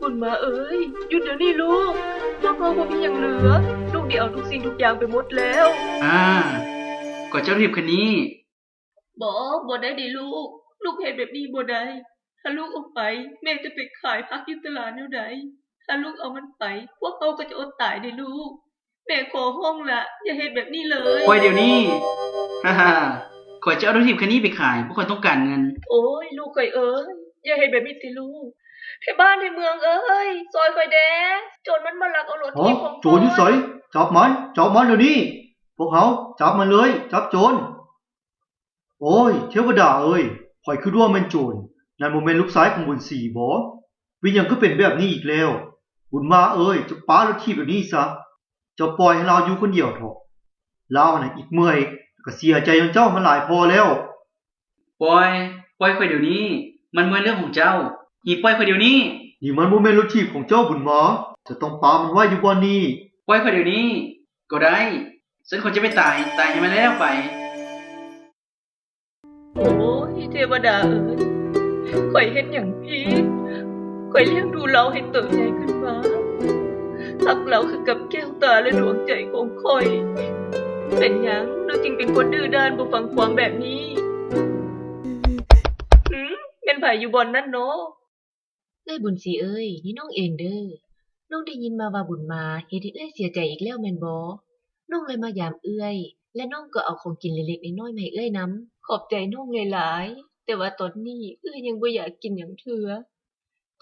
บุญมาเอ้ยหยุดเดี๋ยวนี้ลูกพวกเราบ่มีอย่างเหลือลูกได้เอาทุกสิ่งทุกอย่างไปหมดแล้วก็เจ้ารีบคันนี้บ่ได้ดิลูกเห็นแบบนี้บ่ได้ถ้าลูกเอาไปแม่จะไปขายผักอยู่ตลาดแนวใดถ้าลูกเอามันไปพวกเขาก็จะอดตายดิลูกแม่ขอห้องละอย่าเห็นแบบนี้เลยปล่อยเดี๋ยวนี้ฮ่าขอจะเอารถทีบคันนี้ไปขายพวกคนต้องการเงินโอ้ยลูกเอ้ยอย่าเห็นแบบนี้สิลูกที่บ้านในเมืองเอ้ยซอยไฟแดงโจรมันมาลักเอารถทีบของโจรอยู่ไสจับมันเดี๋ยวนี้พวกเขาจับมันเลยจับโจรโอ้ยเทวดาเอ้ยข่อยคือว่าแม่นโจรนั่นบ่แม่นลูกชายของบุญศรีบ่วิญญาณคือเป็นแบบนี้อีกแล้วบุญมาเอ้ยจะป้ารถทีบแบบนี้ซะจะปล่อยให้เราอยู่คนเดียวเถอะเราน่ะอีกเมื่อยก็เสียใจจนเจ้ามันหลายพอแล้วปล่อยค่อยเดี๋ยวนี้มันเหมือนเรื่องของเจ้าอีปล่อยค่อยเดี๋ยวนี้นี่มันบ่แม่นรถทีบของเจ้าบุญมาจะต้องปามันไว้อยู่บ่นี้ปล่อยค่อยเดี๋ยวนี้ก็ได้ฉันควรจะไปตายให้มันแล้วไปโอ้ยเทวดาเอ้ยข่อยเฮ็ดหยังผิดข่อยเลี้ยงดูเราให้เติบใหญ่ขึ้นมารักเราคือกับแก้วตาและดวงใจของข่อยเป็นหยังเราจึงเป็นคนดื้อด้านบ่ฟังความแบบนี้เป็นไผอยู่บ่อนนั่นเนาะบุญศรีเอ้ยนี่น้องเองเด้อน้องได้ยินมาว่าบุญมาเฮ็ดให้เอ้ยเสียใจอีกแล้วแม่นบ่น้องเลยมายามเอ้ยและน้องก็เอาของกินเล็กๆน้อยๆมาให้เอ้ยนำขอบใจน้องหลายๆแต่ว่าตอนนี้เอ้ยยังบ่อยากกินหยังเทื่อ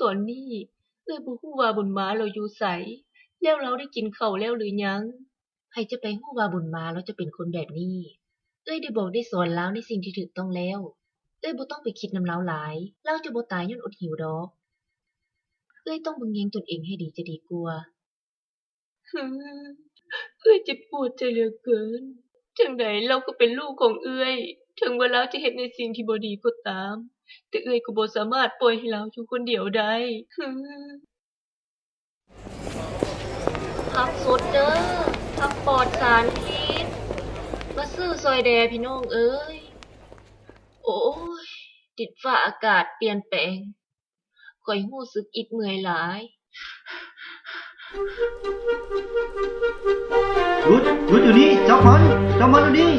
ตอนนี้เอ้ยบ่ฮู้ว่าบุญมาเราอยู่ไสแล้วเราได้กินข้าวแล้วหรือยังใครจะไปฮู้ว่าบุญมาเราจะเป็นคนแบบนี้เอ้ยได้บอกได้สอนแล้วในสิ่งที่ถูกต้องแล้วเอ้ยบ่ต้องไปคิดนำเลาหลายเราจะบ่ตายย้อนอดหิวดอกเอ้ยต้องเบิ่งแยงตนเองให้ดีจะดีกว่าเอ้ยเจ็บปวดใจเหลือเกินจังใดเราก็เป็นลูกของเอ้ยถึงว่าเราจะเฮ็ดในสิ่งที่บ่ดีก็ตามแต่เอ้ยก็บ่สามารถปล่อยให้เราอยู่คนเดียวได้ผักสดเด้อผักปลอดสารพิษมาซื้อซอยแดพี่น้องเอ้ยโอ้ยดินฟ้าอากาศเปลี่ยนแปลงข่อยรู้สึกอิดเมื่อยหลายหยุดอยู่นี่จับมันเดี๋ยวนี้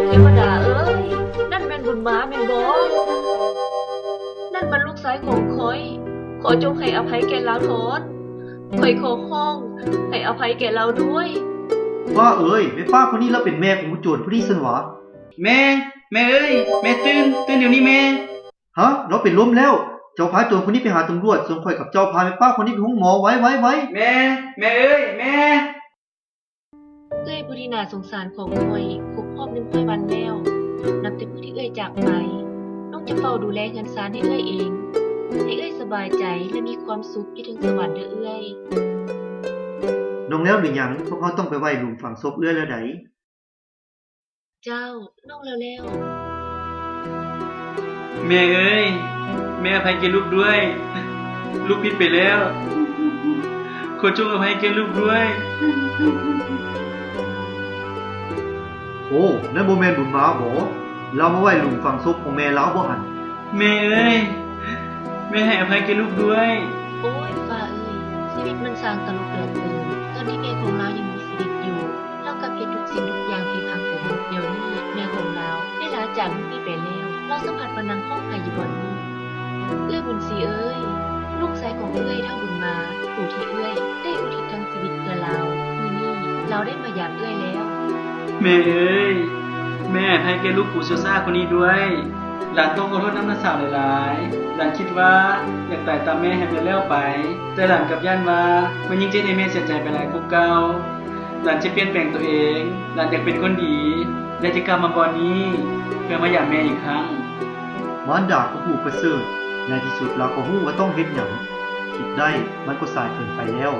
เทวดาเอ้ยนั่นแม่นบุญมาแม่นบ่นั่นมันลูกชายของข่อยขอจงให้อภัยแก่เราเถิดข่อยขอร้องให้อภัยแก่เราด้วยว่าเอ้ยแม่ป้าคนนี้แล้วเป็นแม่ของโจรผู้นี้ซั่นหวะแม่เอ้ยแม่ตื่นเดี๋ยวนี้แม่ฮะเราเป็นลมแล้วเจ้าพาโจรคนนี้ไปหาตำรวจส่งข่อยกับเจ้าพาแม่ป้าคนนี้ไปห้องหมอไว้แม่เอ้ยแม่เอ้ยผู้ที่น่าสงสารของข่อยครบรอบ100 วันแล้วนับแต่มื้อที่เอ้ยจากไปน้องจะเฝ้าดูแลเฮือนศาลให้เอ้ยเองให้เอ้ยสบายใจและมีความสุขอยู่ถึงสวรรค์เด้อเอ้ยน้องแล้วหรือยังพวกเขาต้องไปไว้หลุมฝังศพเอื้อยแล้วไดเจ้าน้องแล้วแม่เอ้ยแม่อภัยแก่ลูกด้วยลูกผิดไปแล้วขอจงอภัยแก่ลูกด้วยโอ้นั่นบ่แม่นบุญมาบ่เรามาไว้หลุมฝังศพของแม่เราบ่หั่นแม่เอ้ยแม่ให้อภัยแก่ลูกด้วยโอ้ยฟ้าเอ้ยชีวิตมันสร้างตลกเหลือเกินตอนที่แม่ของเรายังมีชีวิตอยู่เรากับเฮ็ดทุกสิ่งทุกอย่างที่พังไปหมดเดี๋ยวนี้แม่ของเราได้ลาจากลูกนี้ไปแล้วเราสัมผัสมานั่งห้องไห้อยู่บ่นี้เอ้ยบุญศรีเอ้ยลูกชายของเอ้ยเท่าบุญมาผู้ที่เอ้ยได้อุทิศทั้งชีวิตเพื่อเรามื้อนี้เราได้มายามเอ้ยแล้วแม่เอ้ยแม่ให้แก่ลูกปู่ซ่าคนนี้ด้วยหลานต้องขอโทษน้ำสาวหลายๆหลานคิดว่าอยากตายตามแม่ให้ไปแล้วไปแต่หลานกับย่านว่ามันยิ่งเจ็บให้แม่เสียใจไปหลายกว่าเก่าหลานจะเปลี่ยนแปลงตัวเองหลานอยากเป็นคนดีและจะกลับมาบ่อนี้เพื่อมาหาแม่อีกครั้งมารดาก็ผู้ประเสริฐในที่สุดเราก็ฮู้ว่าต้องเฮ็ดหยังคิดได้มันก็สายเกินไปแล้ว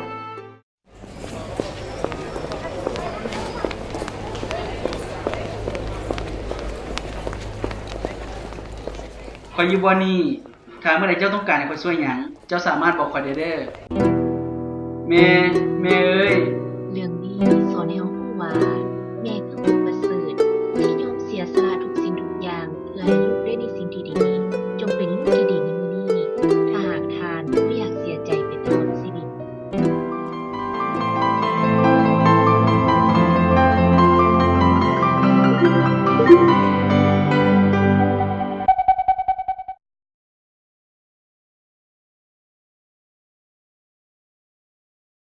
ข่อยอยู่บ่นี้ถ้าเมื่อใดเจ้าต้องการให้ข่อยช่วยหยังเจ้าสามารถบอกข่อยได้เด้อแม่เอ้ย